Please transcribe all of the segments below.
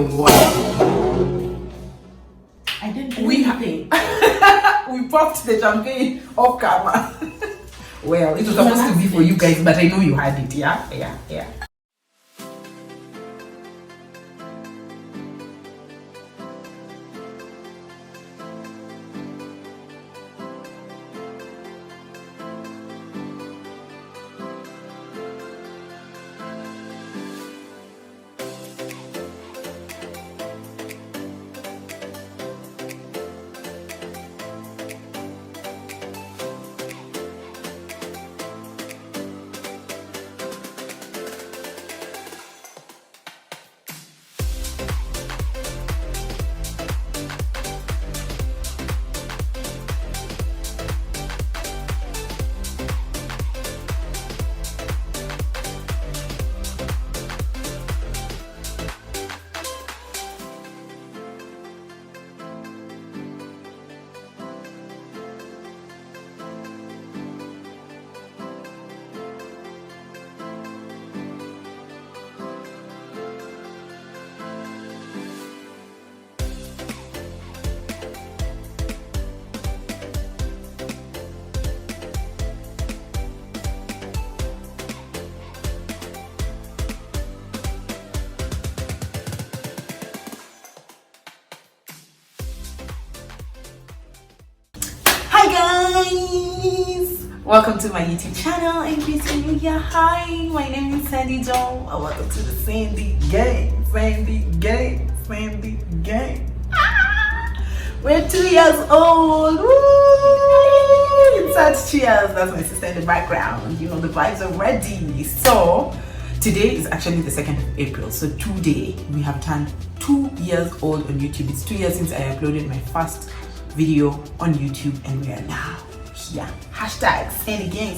your why. I didn't do anything. We popped the champagne off camera. Well, it was supposed to be for you guys, but I know you had it. Yeah. Guys, welcome to my YouTube channel. In case you're new here, hi, my name is Sandy Joan. Welcome to the Sandy Gang. We're 2 years old. Woo! Insert cheers. That's my sister in the background. You know the vibes are ready. So today is actually the 2nd of April. So today we have turned 2 years old on YouTube. It's 2 years since I uploaded my first video on YouTube, and we are now here. Hashtag Sandy Gang.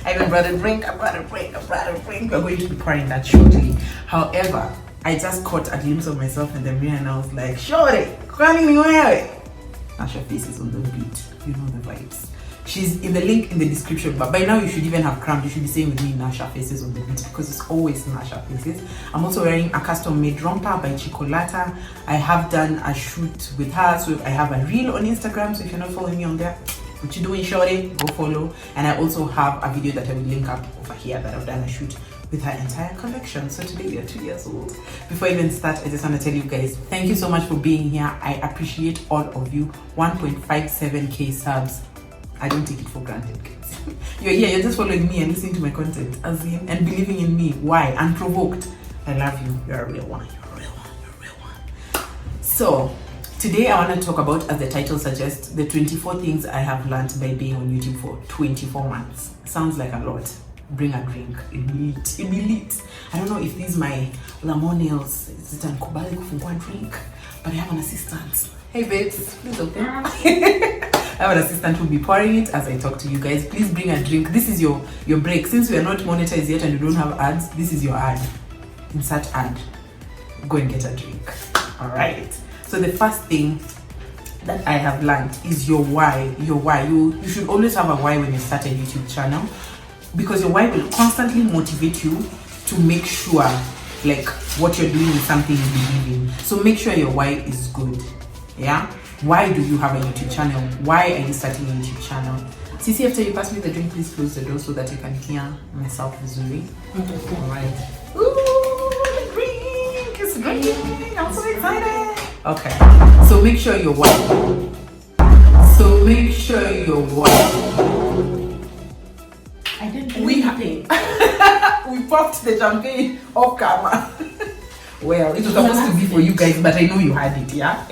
I even brought a drink. We're going to be pouring that shortly. However, I just caught a glimpse of myself in the mirror and I was like, shorty, coming away. Nasha face is on the beat. You know the vibes. She's in the link in the description, but by now you should even have crammed. You should be saying with me Nasha faces on the beat, because it's always Nasha faces. I'm also wearing a custom made romper by Chicolata. I have done a shoot with her, so I have a reel on Instagram. So if you're not following me on there, what you doing, shorty? Go follow. And I also have a video that I will link up over here that I've done a shoot with her entire collection. So today we are 2 years old. Before I even start, I just want to tell you guys, thank you so much for being here. I appreciate all of you. 1.57k subs. I don't take it for granted, guys. You're here, you're just following me and listening to my content, as in, and believing in me. Why? Unprovoked. I love you. You're a real one. So today I want to talk about, as the title suggests, the 24 things I have learned by being on YouTube for 24 months. Sounds like a lot. Bring a drink. It be lit. I don't know if these my Lamonels is it kubali kufungua drink, but I have an assistant. Hey babes, please open. I have an assistant who will be pouring it as I talk to you guys. Please bring a drink. This is your break. Since we are not monetized yet and you don't have ads, this is your ad. Insert ad. Go and get a drink. All right. So the first thing that I have learned is your why. Your why. You should always have a why when you start a YouTube channel, because your why will constantly motivate you to make sure like what you're doing is something you believe in. So make sure your why is good. Yeah. Why do you have a YouTube channel? Why are you starting a YouTube channel? Sisi, after you pass me the drink, please close the door so that you can hear myself visually. All right. Ooh, the drink is drinking. I'm so excited. Okay. So make sure your why. I didn't do anything. We popped the champagne off camera. Well, it was supposed to be for you guys, but I know you had it. Yeah.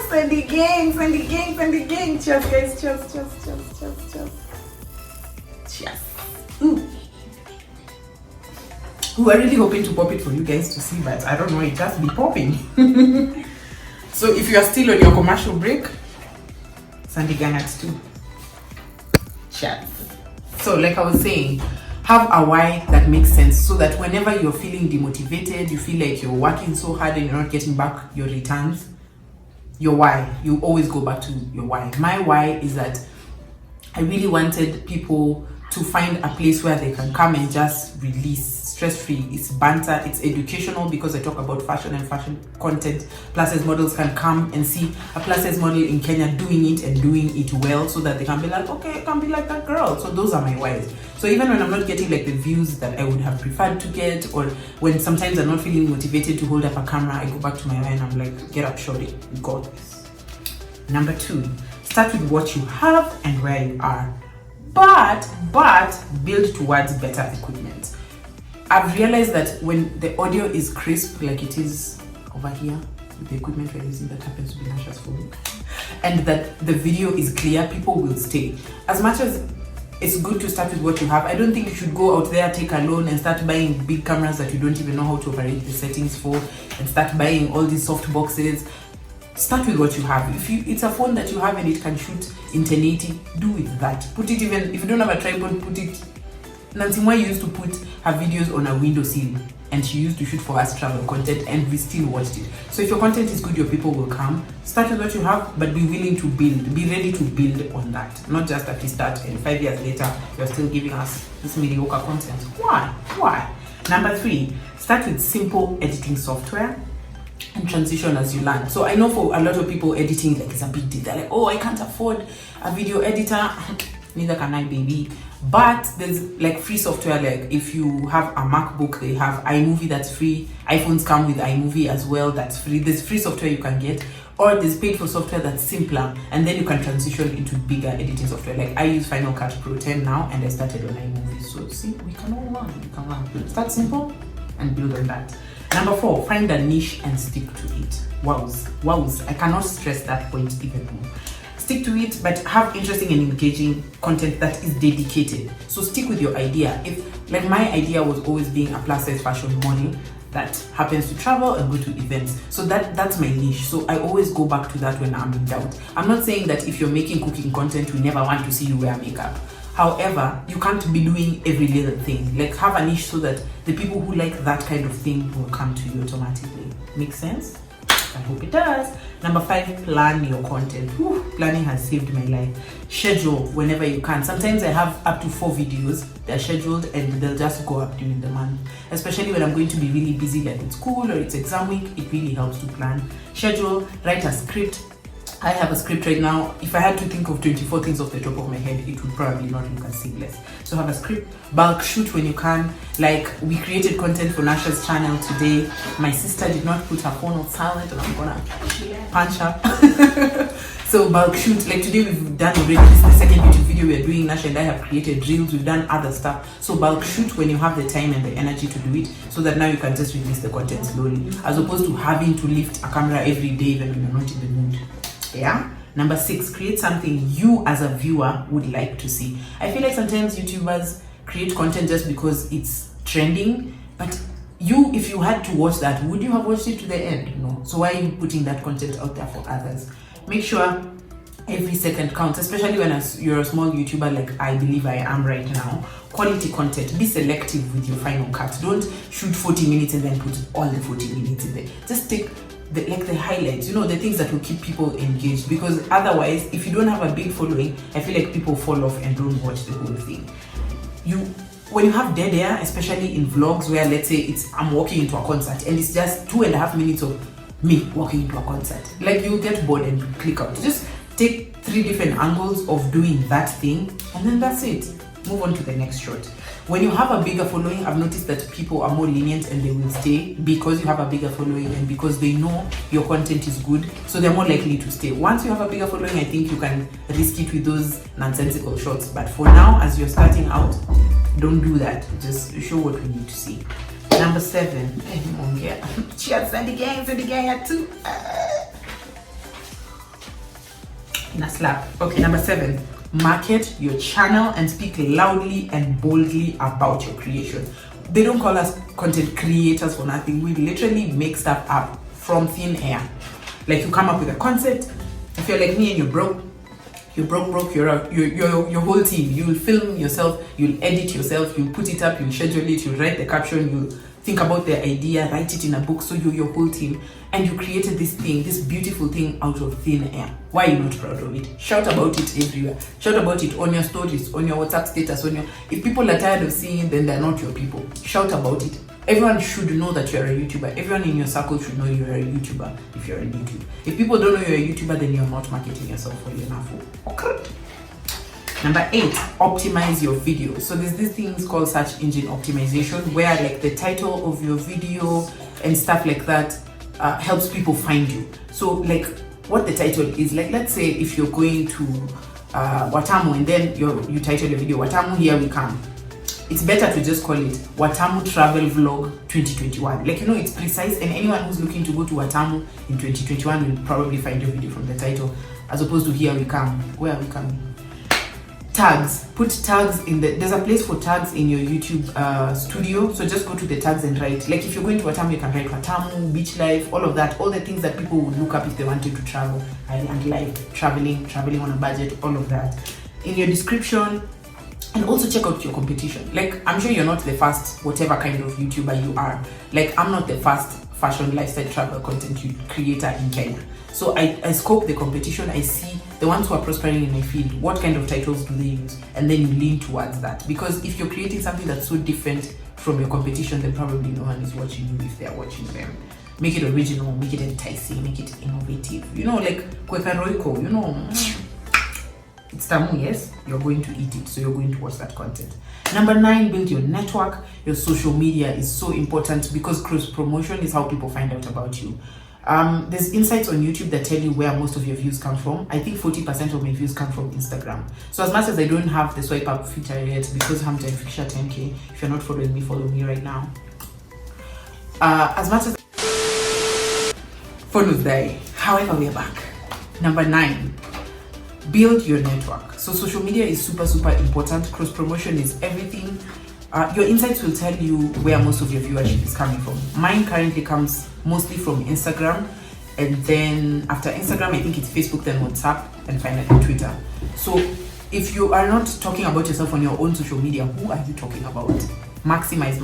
Sandy gang. Cheers, guys. Cheers. Ooh. We were really hoping to pop it for you guys to see, but I don't know, it just be popping. So if you are still on your commercial break, Sandy gang at 2. Cheers. So like I was saying, have a why that makes sense, so that whenever you're feeling demotivated, you feel like you're working so hard and you're not getting back your returns, your why, you always go back to your why. My why is that I really wanted people to find a place where they can come and just release stress-free. It's banter, it's educational because I talk about fashion and fashion content. Plus size models can come and see a plus size model in Kenya doing it and doing it well, so that they can be like, okay, I can be like that girl. So those are my whys. So even when I'm not getting like the views that I would have preferred to get, or when sometimes I'm not feeling motivated to hold up a camera, I go back to my why and I'm like, get up, shorty, you got this. Number 2, start with what you have and where you are. But build towards better equipment. I've realized that when the audio is crisp, like it is over here with the equipment we're using that happens to be Nasha's phone, and that the video is clear, people will stay. As much as it's good to start with what you have, I don't think you should go out there, take a loan and start buying big cameras that you don't even know how to operate the settings for, and start buying all these soft boxes. Start with what you have. If it's a phone that you have and it can shoot in 1080, do with that. Put it, even if you don't have a tripod, put it. Nancy Moy used to put her videos on a window sill, and she used to shoot for us travel content, and we still watched it. So if your content is good, your people will come. Start with what you have, but be willing to build. Be ready to build on that. Not just that you start and 5 years later, you're still giving us this mediocre content. Why? Number 3, start with simple editing software and transition as you learn. So I know for a lot of people, editing like is a big deal. They're like, oh, I can't afford a video editor. Neither can I, baby. But there's like free software. Like if you have a MacBook, they have iMovie that's free. iPhones come with iMovie as well, that's free. There's free software you can get, or there's paid for software that's simpler, and then you can transition into bigger editing software. Like I use Final Cut Pro 10 now, and I started on iMovie. So see, we can all learn. We can learn. Start simple and build on that. Number 4, find a niche and stick to it. Wows. I cannot stress that point even more. Stick to it, but have interesting and engaging content that is dedicated. So stick with your idea. If like my idea was always being a plus size fashion model that happens to travel and go to events, so that's my niche. So I always go back to that when I'm in doubt. I'm not saying that if you're making cooking content, we never want to see you wear makeup. However, you can't be doing every little thing. Like have a niche so that the people who like that kind of thing will come to you automatically. Make sense? I hope it does. Number 5, plan your content. Whew, planning has saved my life. Schedule whenever you can. Sometimes I have up to 4 videos. They're scheduled and they'll just go up during the month. Especially when I'm going to be really busy, like in school or it's exam week, it really helps to plan. Schedule, write a script. I have a script right now. If I had to think of 24 things off the top of my head, it would probably not look as seamless. So have a script, bulk shoot when you can. Like we created content for Nasha's channel today. My sister did not put her phone on silent and I'm gonna punch her. So bulk shoot, like today we've done already, this is the second YouTube video we're doing. Nasha and I have created reels, we've done other stuff. So bulk shoot when you have the time and the energy to do it, so that now you can just release the content slowly, as opposed to having to lift a camera every day even when you're not in the mood. Yeah. Number 6, create something you as a viewer would like to see. I feel like sometimes YouTubers create content just because it's trending, but you, if you had to watch that, would you have watched it to the end? No. So why are you putting that content out there for others? Make sure every second counts, especially when you're a small YouTuber like I believe I am right now. Quality content. Be selective with your final cut. Don't shoot 40 minutes and then put all the 40 minutes in there. Just take the highlights, the things that will keep people engaged, because otherwise if you don't have a big following, I feel like people fall off and don't watch the whole thing. When you have dead air, especially in vlogs where let's say I'm walking into a concert and it's just 2.5 minutes of me walking into a concert, like you'll get bored and you click out. Just take 3 different angles of doing that thing and then that's it. Move on to the next shot. When you have a bigger following, I've noticed that people are more lenient and they will stay because you have a bigger following and because they know your content is good, so they're more likely to stay. Once you have a bigger following, I think you can risk it with those nonsensical shots, but for now, as you're starting out, don't do that. Just show what we need to see. Number 7, cheers, Sandy gang at 2. In a slap. Okay, number 7. Market your channel and speak loudly and boldly about your creation. They don't call us content creators for nothing. We literally make stuff up from thin air. Like you come up with a concept. If you're like me and you're broke, your whole team. You'll film yourself, you'll edit yourself, you'll put it up, you'll schedule it, you'll write the caption, you'll think about the idea, write it in a book. So you're your whole team. and you created this thing, this beautiful thing out of thin air. Why are you not proud of it? Shout about it everywhere. Shout about it on your stories, on your WhatsApp status, on your... If people are tired of seeing it, then they're not your people. Shout about it. Everyone should know that you're a YouTuber. Everyone in your circle should know you're a YouTuber if you're on YouTube. If people don't know you're a YouTuber, then you're not marketing yourself well enough. Okay. Number 8, optimize your video. So there's these things called search engine optimization, where like the title of your video and stuff like that helps people find you. So like what the title is, like let's say if you're going to Watamu and then you title your video Watamu Here We Come. It's better to just call it Watamu Travel Vlog 2021. Like, you know, it's precise, and anyone who's looking to go to Watamu in 2021 will probably find your video from the title, as opposed to Here We Come. Where are we coming? Tags. Put tags in there's a place for tags in your YouTube studio. So just go to the tags and write. Like if you're going to Watamu, you can write Watamu, beach life, all of that, all the things that people would look up if they wanted to travel. Island life, traveling on a budget, all of that. In your description. And also check out your competition. Like, I'm sure you're not the first whatever kind of YouTuber you are. Like, I'm not the first fashion lifestyle travel content creator in Kenya. So I scope the competition. I see the ones who are prospering in my field, what kind of titles do they use, and then you lean towards that. Because if you're creating something that's so different from your competition, then probably no one is watching you if they're watching them. Make it original, make it enticing, make it innovative. You know, like Kweka Royco, you know. It's tamu, yes, you're going to eat it, so you're going to watch that content. Number 9, build your network. Your social media is so important because cross promotion is how people find out about you. There's insights on YouTube that tell you where most of your views come from. I think 40% of my views come from Instagram. So as much as I don't have the swipe up feature yet, because I'm trying to feature 10K, if you're not following me, follow me right now. As much as phone will die, however, we are back. Number 9. Build your network. So social media is super important. Cross promotion is everything. Your insights will tell you where most of your viewership is coming from. Mine currently comes mostly from Instagram, and then after Instagram I think it's Facebook, then WhatsApp, and finally Twitter. So if you are not talking about yourself on your own social media, who are you talking about? Maximize.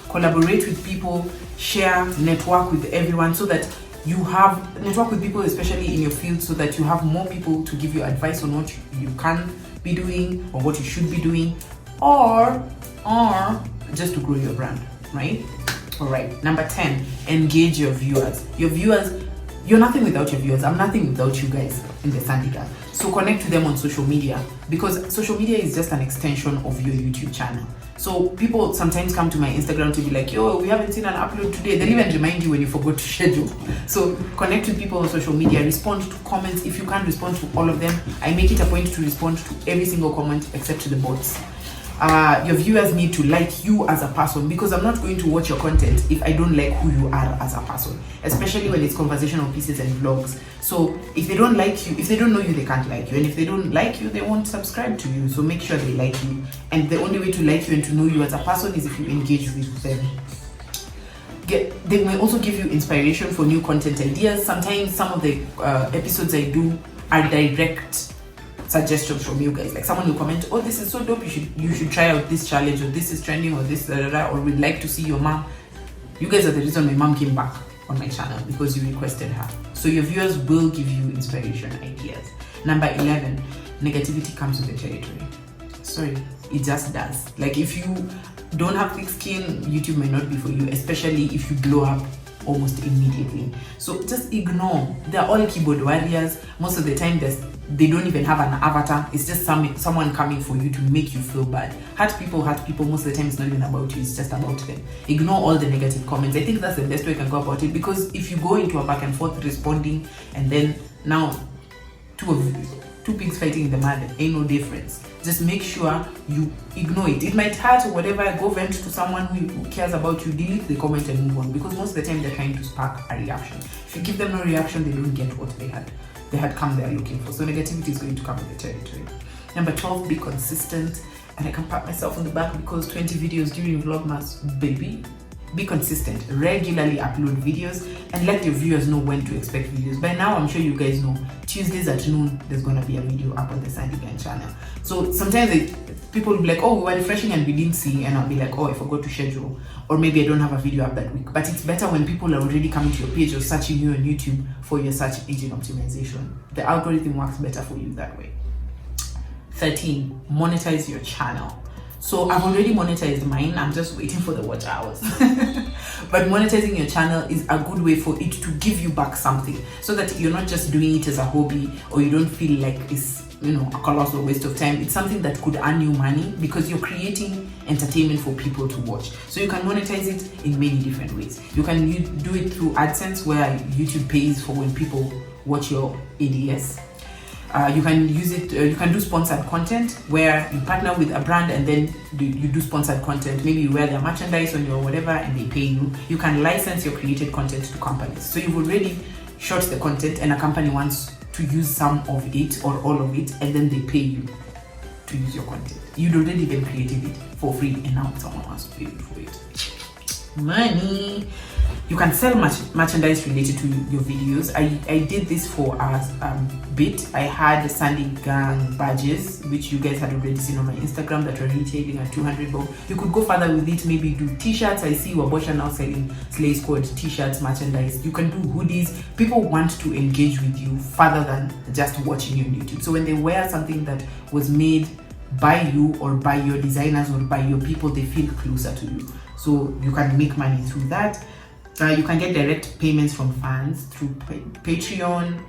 Collaborate with people, share, network with everyone, so that you have network with people, especially in your field, so that you have more people to give you advice on what you can be doing or what you should be doing, or just to grow your brand, right? All right. Number 10, engage your viewers. Your viewers, you're nothing without your viewers. I'm nothing without you guys in the Sandika. So connect to them on social media, because social media is just an extension of your YouTube channel. So people sometimes come to my Instagram to be like, yo, we haven't seen an upload today. They'll even remind you when you forgot to schedule. So connect with people on social media, respond to comments. If you can't respond to all of them, I make it a point to respond to every single comment except to the bots. Your viewers need to like you as a person, because I'm not going to watch your content if I don't like who you are as a person, especially when it's conversational pieces and vlogs. So if they don't like you, if they don't know you, they can't like you, and if they don't like you, they won't subscribe to you. So make sure they like you, and the only way to like you and to know you as a person is if you engage with them. They may also give you inspiration for new content ideas. Sometimes some of the episodes I do are direct suggestions from you guys. Like someone will comment, oh, this is so dope, you should try out this challenge, or this is trending, or this or we'd like to see your mom. You guys are the reason my mom came back on my channel, because you requested her. So your viewers will give you inspiration ideas. Number 11, negativity comes with the territory. Sorry, it just does. Like if you don't have thick skin, YouTube may not be for you, especially if you blow up almost immediately. So just ignore. They're all keyboard warriors. Most of the time they don't even have an avatar. It's just someone coming for you to make you feel bad. Hurt people. Most of the time it's not even about you, it's just about them. Ignore all the negative comments. I think that's the best way I can go about it, because if you go into a back and forth responding, and then now two pigs fighting in the mud, ain't no difference. Just make sure you ignore it. It might hurt or whatever. Go vent to someone who cares about you. Delete the comment and move on, because most of the time they're trying to spark a reaction. If you give them no reaction, they don't get what they had come there looking for. So negativity is going to come with the territory. Number 12, be consistent. And I can pat myself on the back because 20 videos during Vlogmas, baby. Be consistent. Regularly upload videos and let your viewers know when to expect videos. By now, I'm sure you guys know Tuesdays at noon, there's going to be a video up on the Sandy Gang channel. So sometimes people will be like, oh, we were refreshing and we didn't see, and I'll be like, oh, I forgot to schedule, or maybe I don't have a video up that week. But it's better when people are already coming to your page or searching you on YouTube for your search engine optimization. The algorithm works better for you that way. 13, monetize your channel. So I've already monetized mine. I'm just waiting for the watch hours. But monetizing your channel is a good way for it to give you back something, so that you're not just doing it as a hobby, or you don't feel like it's, you know, a colossal waste of time. It's something that could earn you money because you're creating entertainment for people to watch. So you can monetize it in many different ways. You can do it through AdSense, where YouTube pays for when people watch your ADS. You can use it, you can do sponsored content, where you partner with a brand and then you do sponsored content. Maybe you wear their merchandise on your whatever and they pay you. You can license your created content to companies. So you've already shot the content and a company wants to use some of it or all of it, and then they pay you to use your content. You'd already been created it for free, and now someone wants to pay you for it. Money. You can sell merchandise related to your videos. I did this for a bit. I had Sandy Gang badges, which you guys had already seen on my Instagram, that were retailing at 200 bob. You could go further with it, maybe do t-shirts. I see Wabosha now selling Slay Squad t-shirts, merchandise. You can do hoodies. People want to engage with you further than just watching you on YouTube. So when they wear something that was made by you or by your designers or by your people, they feel closer to you. So you can make money through that. You can get direct payments from fans through Patreon,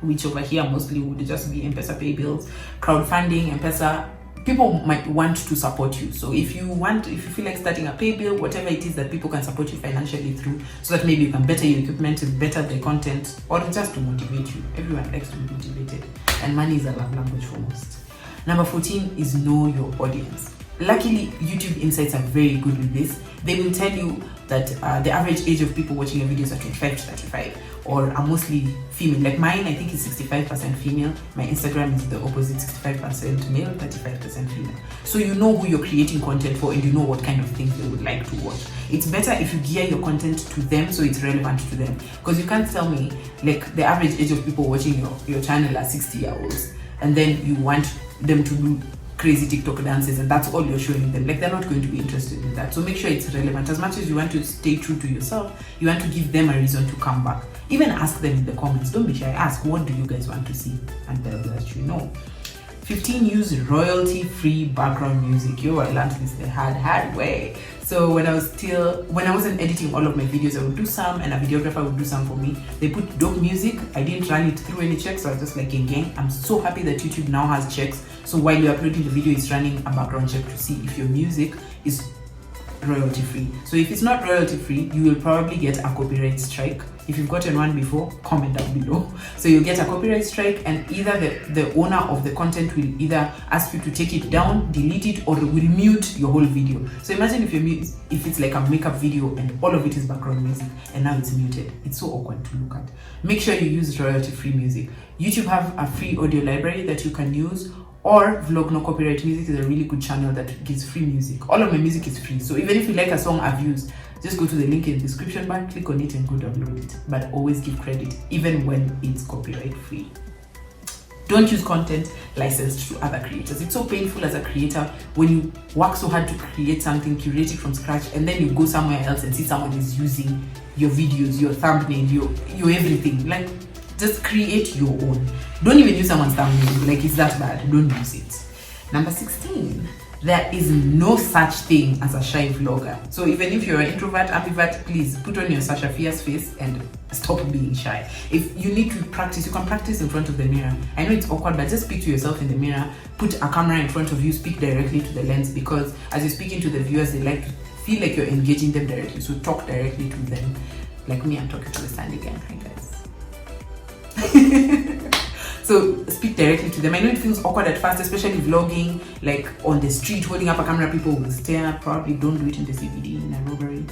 which over here mostly would just be M-Pesa pay bills, crowdfunding, M-Pesa. People might want to support you. So if you feel like starting a pay bill, whatever it is that people can support you financially through, so that maybe you can better your equipment, better the content, or just to motivate you. Everyone likes to be motivated, and money is a love language for most. Number 14 is know your audience. Luckily, YouTube Insights are very good with this. They will tell you that the average age of people watching your videos are 25 to 35, or are mostly female. Like mine, I think is 65% female. My Instagram is the opposite, 65% male, 35% female. So you know who you're creating content for, and you know what kind of things they would like to watch. It's better if you gear your content to them, so it's relevant to them. Because you can't tell me, like, the average age of people watching your channel are 60-year-olds, and then you want them to do crazy TikTok dances and that's all you're showing them. Like, they're not going to be interested in that. So make sure it's relevant. As much as you want to stay true to yourself, you want to give them a reason to come back. Even ask them in the comments. Don't be shy. Ask, what do you guys want to see? And they'll let you know. 15, use royalty-free background music. Yo, I learned this the hard way. So when I wasn't editing all of my videos, I would do some, and a videographer would do some for me. They put dope music. I didn't run it through any checks, so I was just like, gang. I'm so happy that YouTube now has checks. So while you're uploading the video, it's running a background check to see if your music is royalty free. So if it's not royalty free, you will probably get a copyright strike. If you've gotten one before, comment down below. So you'll get a copyright strike, and either the owner of the content will either ask you to take it down, delete it, or will mute your whole video. So imagine if it's like a makeup video and all of it is background music and now it's muted. It's so awkward to look at. Make sure you use royalty free music. YouTube have a free audio library that you can use, or Vlog No Copyright Music is a really good channel that gives free music. All of my music is free. So even if you like a song I've used, just go to the link in the description bar, click on it and go download it. But always give credit, even when it's copyright free. Don't use content licensed to other creators. It's so painful as a creator when you work so hard to create something, curate it from scratch, and then you go somewhere else and see someone is using your videos, your thumbnail, your everything. Like, just create your own. Don't even use someone's thumbnail. Like, it's that bad. Don't use it. Number 16. There is no such thing as a shy vlogger. So even if you're an introvert, ambivert, please put on your Sasha Fierce face and stop being shy. If you need to practice, you can practice in front of the mirror. I know it's awkward, but just speak to yourself in the mirror. Put a camera in front of you, speak directly to the lens, because as you're speaking to the viewers, they like to feel like you're engaging them directly. So talk directly to them. Like me, I'm talking to the Sandy Gang. Hi guys. So speak directly to them. I know it feels awkward at first, especially vlogging, like on the street, holding up a camera, people will stare. Probably don't do it in the CBD in a robbery,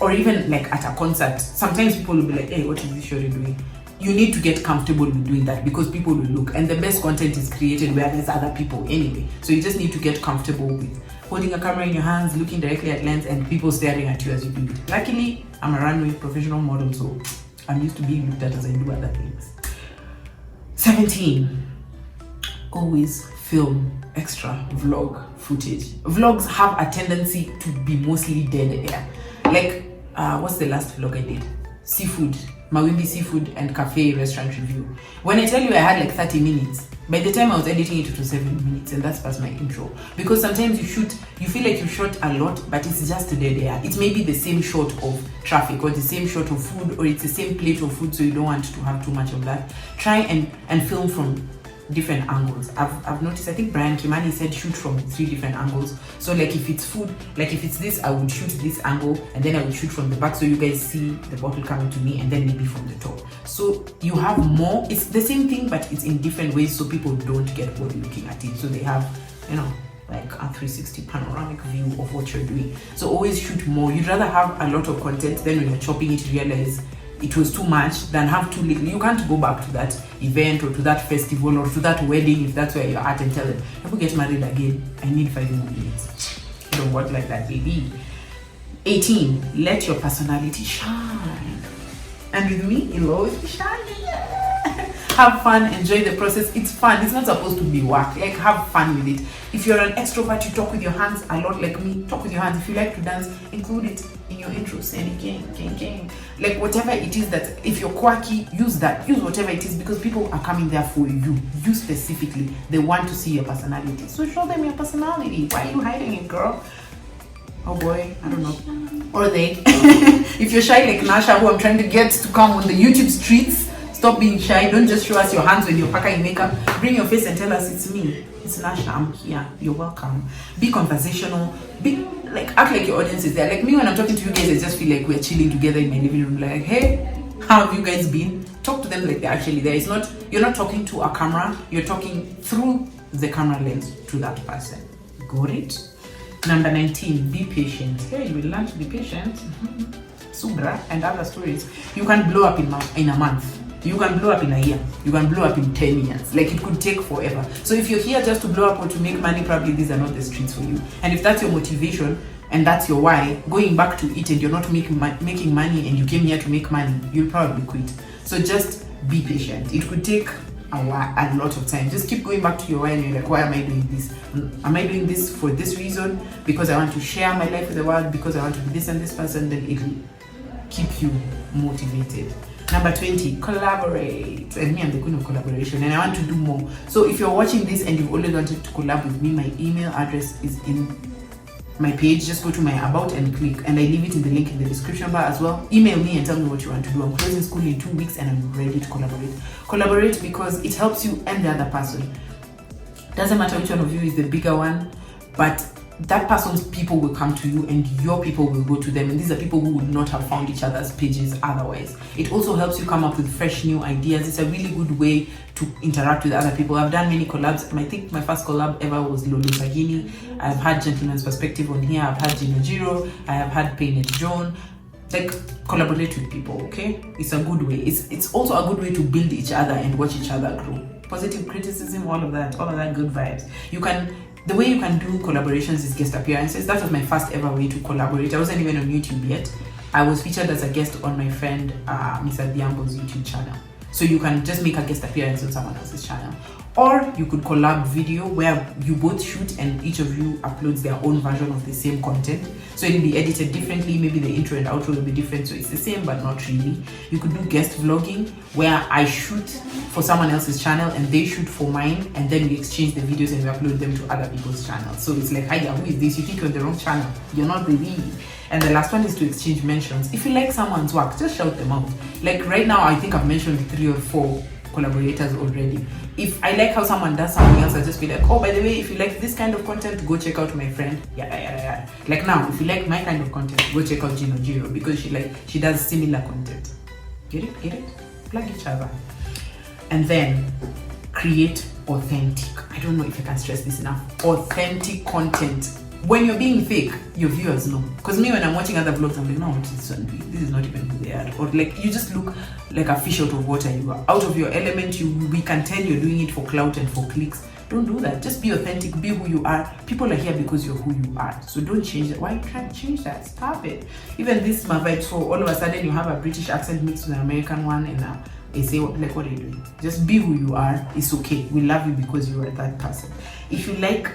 or even like at a concert. Sometimes people will be like, hey, what is this show you're doing? You need to get comfortable with doing that, because people will look, and the best content is created where there's other people anyway. So you just need to get comfortable with holding a camera in your hands, looking directly at lens, and people staring at you as you do it. Luckily, I'm a runway professional model, so I'm used to being looked at as I do other things. 17. Always film extra vlog footage. Vlogs have a tendency to be mostly dead air. Like what's the last vlog I did? Seafood, Mawimbi seafood and cafe restaurant review. When I tell you I had like 30 minutes, by the time I was editing it was 7 minutes, and that's past my intro. Because sometimes you feel like you shot a lot, but it's just dead air. It may be the same shot of traffic or the same shot of food, or it's the same plate of food, so you don't want to have too much of that. Try and film from different angles. I've noticed, I think Brian Kimani said shoot from 3 different angles. So like if it's food, like if it's this, I would shoot this angle and then I would shoot from the back so you guys see the bottle coming to me, and then maybe from the top. So you have more, it's the same thing but it's in different ways so people don't get bored looking at it. So they have, you know, like a 360 panoramic view of what you're doing. So always shoot more. You'd rather have a lot of content, then when you're chopping it realize it was too much than have too little. You can't go back to that event or to that festival or to that wedding if that's where you're at and tell them, if we get married again, I need 5 more minutes. Don't work like that, baby. 18, let your personality shine. And with me, it'll always be shining. Have fun, enjoy the process. It's fun. It's not supposed to be work. Like, have fun with it. If you're an extrovert, you talk with your hands a lot like me. Talk with your hands. If you like to dance, include it in your intro. Say gang. Like whatever it is that, if you're quirky, use that. Use whatever it is, because people are coming there for you. You specifically. They want to see your personality. So show them your personality. Why are you hiding it, girl? Oh boy, I don't know. Or they. If you're shy like Nasha, who I'm trying to get to come on the YouTube streets, stop being shy. Don't just show us your hands when you're packing makeup. Bring your face and tell us it's me. It's Nasha. I'm here. You're welcome. Be conversational. Be like, act like your audience is there. Like me, when I'm talking to you guys, I just feel like we're chilling together in my living room. Like, hey, how have you guys been? Talk to them like they're actually there. It's not, you're not talking to a camera. You're talking through the camera lens to that person. Got it? Number 19, be patient. Hey, you will learn to be patient. Subra and other stories. You can blow up in a month. You can blow up in a year. You can blow up in 10 years. Like, it could take forever. So if you're here just to blow up or to make money, probably these are not the streets for you. And if that's your motivation and that's your why, going back to it and you're not making money and you came here to make money, you'll probably quit. So just be patient. It could take a lot of time. Just keep going back to your why, and you're like, why am I doing this? Am I doing this for this reason? Because I want to share my life with the world? Because I want to be this and this person? Then it'll keep you motivated. Number 20, collaborate. And me, I'm the queen of collaboration, and I want to do more. So if you're watching this and you've always wanted to collab with me, my email address is in my page. Just go to my about and click, and I leave it in the link in the description bar as well. Email me and tell me what you want to do. I'm closing school in 2 weeks and I'm ready to collaborate. Collaborate because it helps you and the other person. Doesn't matter which one of you is the bigger one, but that person's people will come to you and your people will go to them, and these are people who would not have found each other's pages otherwise. It also helps you come up with fresh new ideas. It's a really good way to interact with other people. I've done many collabs. I think my first collab ever was Lolo Sagini. I've had Gentleman's Perspective on here. I've had Gino Jiro. I have had Painted Joan. Like, collaborate with people, okay? It's a good way. It's also a good way to build each other and watch each other grow. Positive criticism, all of that good vibes. The way you can do collaborations is guest appearances. That was my first ever way to collaborate. I wasn't even on YouTube yet. I was featured as a guest on my friend Mr. Diambo's YouTube channel. So you can just make a guest appearance on someone else's channel. Or you could collab video where you both shoot and each of you uploads their own version of the same content. So it'll be edited differently. Maybe the intro and outro will be different. So it's the same, but not really. You could do guest vlogging where I shoot for someone else's channel and they shoot for mine. And then we exchange the videos and we upload them to other people's channels. So it's like, hi, who is this? You think you're on the wrong channel. You're not the lead. And the last one is to exchange mentions. If you like someone's work, just shout them out. Like right now, I think I've mentioned 3 or 4 collaborators already. If I like how someone does something else, I'll just be like, oh, by the way, if you like this kind of content, go check out my friend. Yeah. Like now, if you like my kind of content, go check out Gino Jiro because she does similar content. Get it? Plug each other. And then create authentic. I don't know if I can stress this enough. Authentic content. When you're being fake, your viewers know. Because me, when I'm watching other vlogs, I'm like, no, this is not even who they are. Or like, you just look like a fish out of water. You are out of your element. We can tell you're doing it for clout and for clicks. Don't do that. Just be authentic. Be who you are. People are here because you're who you are. So don't change that. Why you can't change that? Stop it. Even this my vibe. So all of a sudden you have a British accent mixed with an American one and They say, like, what are you doing? Just be who you are. It's okay. We love you because you are that person. If you like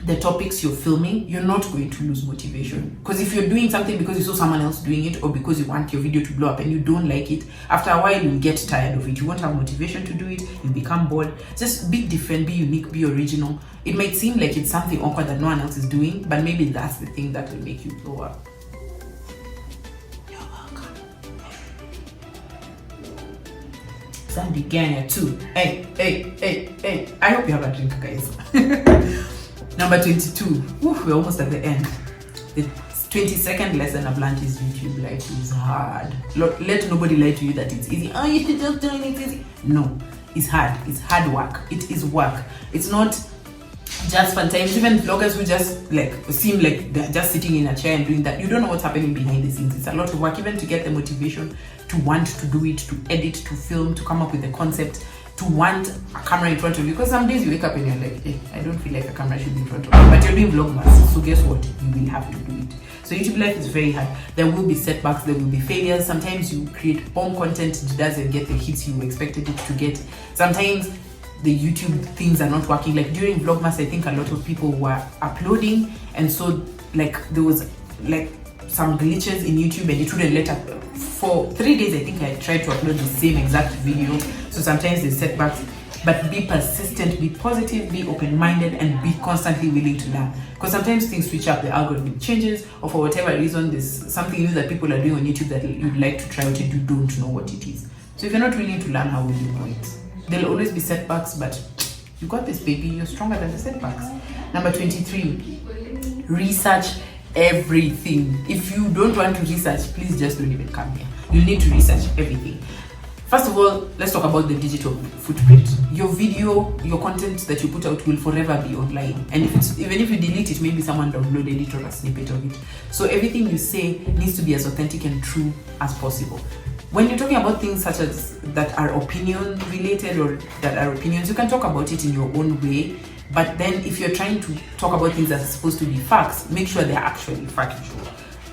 the topics you're filming, you're not going to lose motivation. Because if you're doing something because you saw someone else doing it, or because you want your video to blow up and you don't like it, after a while you'll get tired of it. You won't have motivation to do it. You'll become bored. Just be different, be unique, be original. It might seem like it's something awkward that no one else is doing, but maybe that's the thing that will make you blow up. You're welcome. Some began at 2. Hey. I hope you have a drink, guys. Number 22. We're almost at the end. The 22nd lesson I've learned is YouTube life is hard. Let nobody lie to you that it's easy. Oh, you should just do it, it's easy. No, it's hard. It's hard work. It is work. It's not just fun times. Even vloggers who just like seem like they're just sitting in a chair and doing that, you don't know what's happening behind the scenes. It's a lot of work, even to get the motivation to want to do it, to edit, to film, to come up with the concept, to want a camera in front of you. Because some days you wake up and you're like, hey, I don't feel like a camera should be in front of you. But you're doing vlogmas, so guess what? You will have to do it. So YouTube life is very hard. There will be setbacks, there will be failures. Sometimes you create bomb content, it doesn't get the hits you expected it to get. Sometimes the YouTube things are not working. Like during vlogmas, I think a lot of people were uploading, and so like there was like some glitches in YouTube and it wouldn't let up. For 3 days I think I tried to upload the same exact video, so sometimes there's setbacks. But be persistent, be positive, be open-minded, and be constantly willing to learn. Because sometimes things switch up, the algorithm changes, or for whatever reason there's something new that people are doing on YouTube that you'd like to try out and you don't know what it is. So if you're not willing to learn, how will you know it? There'll always be setbacks, but you got this, baby. You're stronger than the setbacks. Number 23, research everything. If you don't want to research, please just don't even come here. You need to research everything. First of all, let's talk about the digital footprint. Your video, your content that you put out will forever be online. And even if you delete it, maybe someone downloaded it or a snippet of it. So everything you say needs to be as authentic and true as possible. When you're talking about things such as that are opinion related or that are opinions, you can talk about it in your own way. But then if you're trying to talk about things that are supposed to be facts, make sure they're actually factual.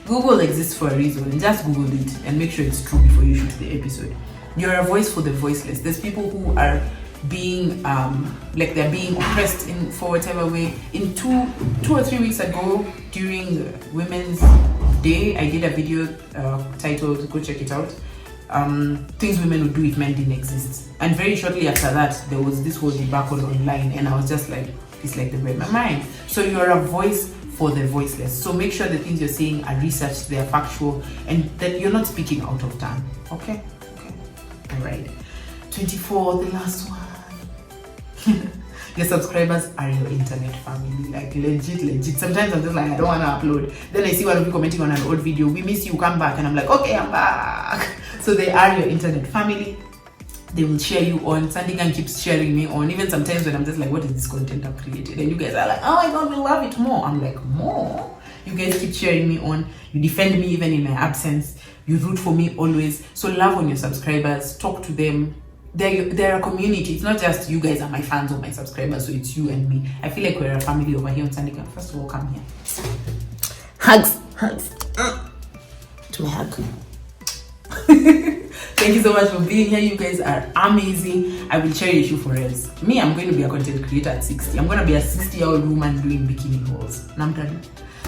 Google exists for a reason. Just Google it and make sure it's true before you shoot the episode. You're a voice for the voiceless. There's people who are being like they're being oppressed in for whatever way. In two or 3 weeks ago, during Women's Day, I did a video titled, go check it out, things women would do if men didn't exist. And very shortly after that, there was this whole debacle online, and I was just like, it's like the way my mind. So you're a voice for the voiceless. So make sure the things you're saying are researched, they're factual, and that you're not speaking out of turn. Okay. All right. 24, the last one. Your subscribers are your internet family. Like legit. Sometimes I'm just like, I don't want to upload. Then I see one of you commenting on an old video, we miss you, come back. And I'm like, okay, I'm back. So they are your internet family. They will share you on. Sandigan keeps sharing me on. Even sometimes when I'm just like, what is this content I've created? And you guys are like, oh my God, we love it more. I'm like, more? You guys keep sharing me on. You defend me even in my absence. You root for me always. So love on your subscribers. Talk to them. They're a community. It's not just you guys are my fans or my subscribers. So it's you and me. I feel like we're a family over here on Sandigan. First of all, come here. Hugs. To my hug. Thank you so much for being here. You guys are amazing. I will cherish you forever. Me, I'm going to be a content creator at 60. I'm going to be a 60-year-old woman doing bikini hauls.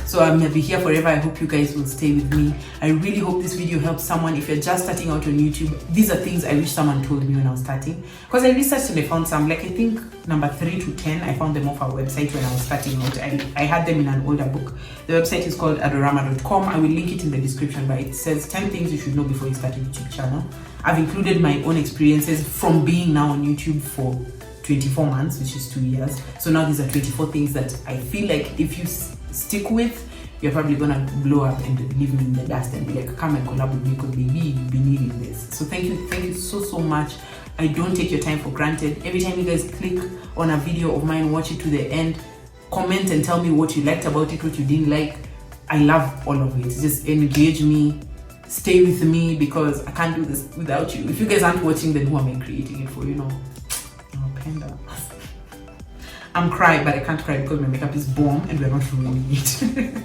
So I'm going to be here forever. I hope you guys will stay with me. I really hope this video helps someone. If you're just starting out on YouTube, these are things I wish someone told me when I was starting. Because I researched and I found some, like I think number 3 to 10, I found them off our website when I was starting out. I had them in an older book. The website is called adorama.com. I will link it in the description, but it says 10 things you should know before you start a YouTube channel. I've included my own experiences from being now on YouTube for 24 months, which is 2 years. So now these are 24 things that I feel like if you stick with, you're probably gonna blow up and leave me in the dust and be like, come and collab with me because baby, you've been needing this. So thank you so much. I don't take your time for granted. Every time you guys click on a video of mine, watch it to the end, comment and tell me what you liked about it, what you didn't like. I love all of it. Just engage me, stay with me, because I can't do this without you. If you guys aren't watching, then who am I creating it for? You know, Panda. I'm crying, but I can't cry because my makeup is bomb and we're not ruining it.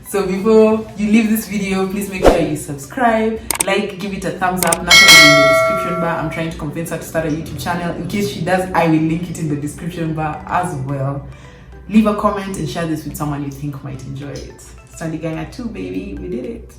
So before you leave this video, please make sure you subscribe, like, give it a thumbs up. Nothing is in the description bar. I'm trying to convince her to start a YouTube channel. In case she does, I will link it in the description bar as well. Leave a comment and share this with someone you think might enjoy it. Sandy Gang at 2, baby. We did it.